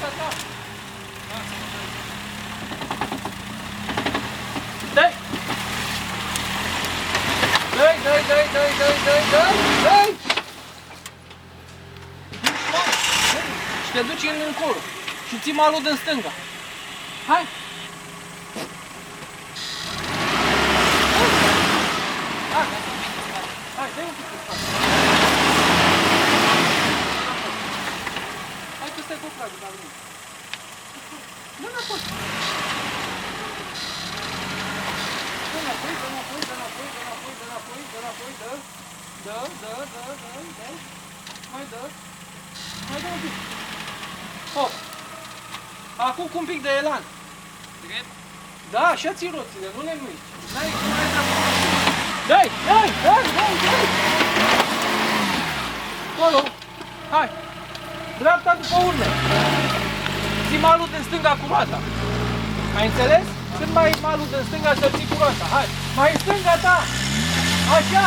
dreapta ta. Dai! Dai! Și te duci în încolo. Și ții malul din stânga. Hai! Hai, dai un pic în spate. Hai că stai cu flagul, dar nu. Dă înapoi. Dă înapoi. Dă. Mai dă un pic. Hop. Acum cu un pic de elan. Da, așa ții roțile, nu le miști. Dai! Acolo. Hai. Dreapta după urmă. Ții malul din stânga cu roata. Ai înțeles? Când mai malul din stânga să ții cu roata. Hai. Mai în stânga ta. Așa.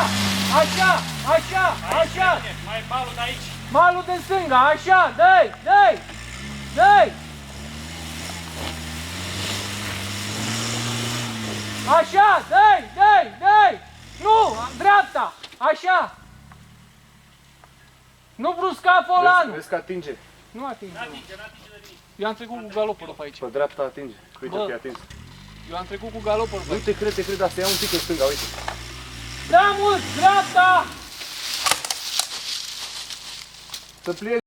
Mai malul de aici. Malul din stânga. Așa. Dai. Așa, dai! Nu, dreapta, așa! Nu brusca volanul! Vezi că atinge. Nu atinge. N-atinge de nimic. Eu am trecut cu galopul pe aici. Pe dreapta atinge. Uite Bă. că e atins. Eu am trecut cu galopul pe Nu aici. te cred, asta ia un pic în stânga, uite. Prea mult, dreapta! Să plie